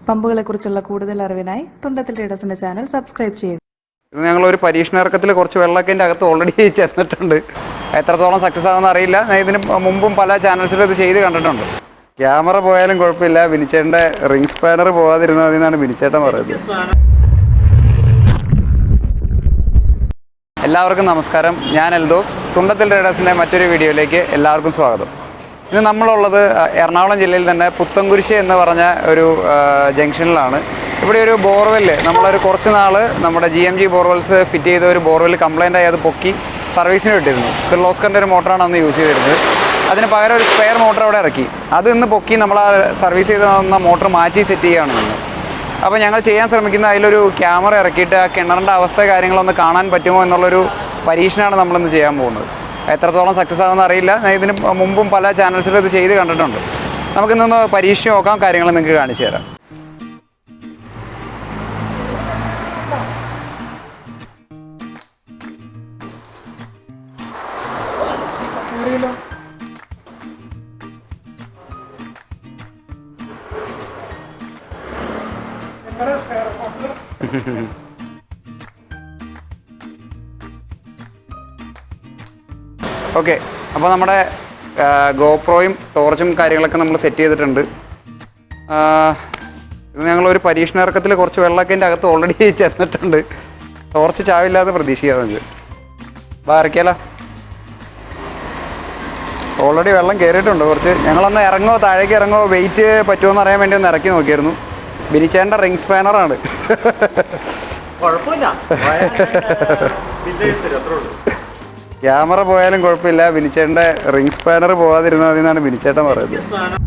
പമ്പുകളെക്കുറിച്ചുള്ള കൂടുതൽ അറിവിനായി Thundathil ട്രേഡേഴ്സിന്റെ channel subscribe ചെയ്യുക. ഇത് ഞങ്ങളൊരു പരീക്ഷണയിറക്കത്തിൽ കുറച്ച് വെള്ളമൊക്കെ എൻ്റെ അകത്ത് ഓൾറെഡി ചേർന്നിട്ടുണ്ട്. എത്രത്തോളം സക്സസ് ആകുമെന്ന് അറിയില്ല. ഞാൻ ഇതിന് മുമ്പും പല ചാനൽസിലും ഇത് ചെയ്ത് കണ്ടിട്ടുണ്ട്. ക്യാമറ പോയാലും കുഴപ്പമില്ല, ബിനിച്ചേട്ടൻ്റെ റിംഗ് സ്പാനർ പോകാതിരുന്നാൽ മതി എന്നാണ് ബിനിച്ചേട്ടൻ പറയുന്നത്. എല്ലാവർക്കും നമസ്കാരം. ഞാൻ എൽദോസ്. തുണ്ടത്തിൽ ട്രേഡേഴ്സിൻ്റെ മറ്റൊരു വീഡിയോയിലേക്ക് എല്ലാവർക്കും സ്വാഗതം. ഇന്ന് നമ്മളുള്ളത് എറണാകുളം ജില്ലയിൽ തന്നെ പുത്തൻകുരിശ് എന്ന് പറഞ്ഞ ഒരു ജംഗ്ഷനിലാണ്. ഇവിടെ ഒരു ബോർവെല്ല് നമ്മളൊരു കുറച്ച് നാൾ നമ്മുടെ GMG ബോർവെൽസ് ഫിറ്റ് ചെയ്ത ഒരു ബോർവെല്ല് കംപ്ലൈൻ്റ് ആയി അത് പൊക്കി സർവീസിന് വിട്ടിരുന്നു. കിർലോസ്കറിൻ്റെ ഒരു മോട്ടറാണ് അന്ന് യൂസ് ചെയ്തിരുന്നത്. അതിന് പകരം ഒരു സ്പെയർ മോട്ടർ അവിടെ ഇറക്കി. അത് ഇന്ന് പൊക്കി നമ്മൾ ആ സർവീസ് ചെയ്ത് തന്ന മോട്ടർ മാറ്റി സെറ്റ് ചെയ്യുകയാണ് നിന്ന്. അപ്പോൾ ഞങ്ങൾ ചെയ്യാൻ ശ്രമിക്കുന്ന അതിലൊരു ക്യാമറ ഇറക്കിയിട്ട് ആ കിണറിൻ്റെ അവസ്ഥ കാര്യങ്ങളൊന്ന് കാണാൻ പറ്റുമോ എന്നുള്ളൊരു പരീക്ഷണമാണ് നമ്മളിന്ന് ചെയ്യാൻ പോകുന്നത്. എത്രത്തോളം സക്സസ് ആകുമെന്ന് അറിയില്ല. ഞാൻ ഇതിന് മുമ്പും പല ചാനൽസിലും ഇത് ചെയ്ത് കണ്ടിട്ടുണ്ട്. നമുക്കിന്നൊന്ന് പരീക്ഷിച്ച് നോക്കാം, കാര്യങ്ങൾ നിങ്ങൾക്ക് കാണിച്ചു തരാം. ഓക്കെ, അപ്പോൾ നമ്മുടെ ഗോപ്രോയും ടോർച്ചും കാര്യങ്ങളൊക്കെ നമ്മൾ സെറ്റ് ചെയ്തിട്ടുണ്ട്. ഇത് ഞങ്ങളൊരു പരീക്ഷണയിറക്കത്തിൽ കുറച്ച് വെള്ളമൊക്കെ എൻ്റെ അകത്ത് ഓൾറെഡി ചേർന്നിട്ടുണ്ട്. ടോർച്ച് ചാവില്ലാതെ പ്രതീക്ഷിക്കാം നമുക്ക്. ഇറക്കിയാലോ? ഓൾറെഡി വെള്ളം കയറിയിട്ടുണ്ട് കുറച്ച്. ഞങ്ങളൊന്ന് ഇറങ്ങുമോ, താഴേക്ക് ഇറങ്ങുമോ, വെയിറ്റ് പറ്റുമോയെന്ന് അറിയാൻ വേണ്ടി ഒന്ന് ഇറക്കി നോക്കിയായിരുന്നു. ബിനിച്ചേട്ടൻ്റെ റിംഗ് സ്പാനറാണ്. ക്യാമറ പോയാലും കുഴപ്പമില്ല, ബിനിച്ചേട്ടൻ്റെ റിംഗ് സ്പാനർ പോകാതിരുന്നാൽ മതി എന്നാണ് ബിനിച്ചേട്ടൻ പറയുന്നത്.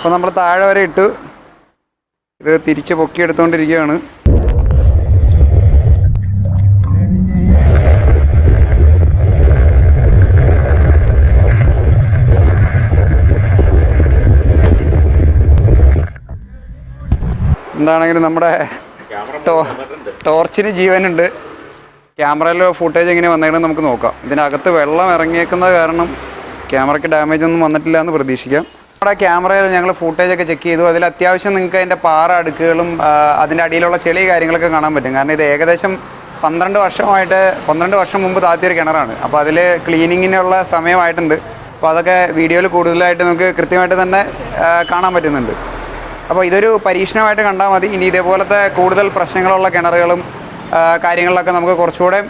അപ്പോൾ നമ്മൾ താഴെ വരെ ഇട്ടു. ഇത് തിരിച്ച് പൊക്കിയെടുത്തുകൊണ്ടിരിക്കുകയാണ്. എന്താണെങ്കിലും നമ്മുടെ ടോർച്ചിന് ജീവനുണ്ട്. ക്യാമറയിൽ ഫുട്ടേജ് എങ്ങനെ വന്നേക്കണം നമുക്ക് നോക്കാം. ഇതിനകത്ത് വെള്ളം ഇറങ്ങിയേക്കുന്നത് കാരണം ക്യാമറയ്ക്ക് ഡാമേജ് ഒന്നും വന്നിട്ടില്ല എന്ന് പ്രതീക്ഷിക്കാം. നമ്മുടെ ക്യാമറയിൽ ഞങ്ങൾ ഫുട്ടേജൊക്കെ ചെക്ക് ചെയ്തു. അതിൽ അത്യാവശ്യം നിങ്ങൾക്ക് അതിൻ്റെ പാറ അടുക്കുകളും അതിൻ്റെ അടിയിലുള്ള ചെളി കാര്യങ്ങളൊക്കെ കാണാൻ പറ്റും. കാരണം ഇത് ഏകദേശം 12 വർഷം മുമ്പ് താഴ്ത്തിയൊരു കിണറാണ്. അപ്പോൾ അതിൽ ക്ലീനിങ്ങിനുള്ള സമയമായിട്ടുണ്ട്. അപ്പോൾ അതൊക്കെ വീഡിയോയിൽ കൂടുതലായിട്ട് നമുക്ക് കൃത്യമായിട്ട് തന്നെ കാണാൻ പറ്റുന്നുണ്ട്. അപ്പോൾ ഇതൊരു പരീക്ഷണമായിട്ട് കണ്ടാൽ മതി. ഇനി ഇതേപോലത്തെ കൂടുതൽ പ്രശ്നങ്ങളുള്ള കിണറുകളും കാര്യങ്ങളിലൊക്കെ നമുക്ക് കുറച്ചുകൂടെ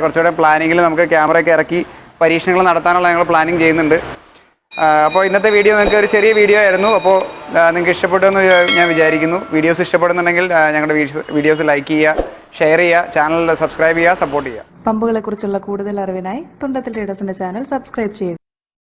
കുറച്ചുകൂടെ പ്ലാനിങ്ങിൽ നമുക്ക് ക്യാമറയൊക്കെ ഇറക്കി പരീക്ഷണങ്ങൾ നടത്താനുള്ള ഞങ്ങൾ പ്ലാനിങ് ചെയ്യുന്നുണ്ട്. അപ്പോൾ ഇന്നത്തെ വീഡിയോ നിങ്ങൾക്ക് ഒരു ചെറിയ വീഡിയോ ആയിരുന്നു. അപ്പോൾ നിങ്ങൾക്ക് ഇഷ്ടപ്പെട്ടു ഞാൻ വിചാരിക്കുന്നു. വീഡിയോസ് ഇഷ്ടപ്പെടുന്നുണ്ടെങ്കിൽ ഞങ്ങളുടെ വീഡിയോസ് ലൈക്ക് ചെയ്യുക, ഷെയർ ചെയ്യുക, ചാനൽ സബ്സ്ക്രൈബ് ചെയ്യുക, സപ്പോർട്ട് ചെയ്യുക. പമ്പുകളെക്കുറിച്ചുള്ള കൂടുതൽ അറിവിനായി തുണ്ടത്തിൽ ട്രേഡേഴ്സിന്റെ ചാനൽ സബ്സ്ക്രൈബ് ചെയ്യുക.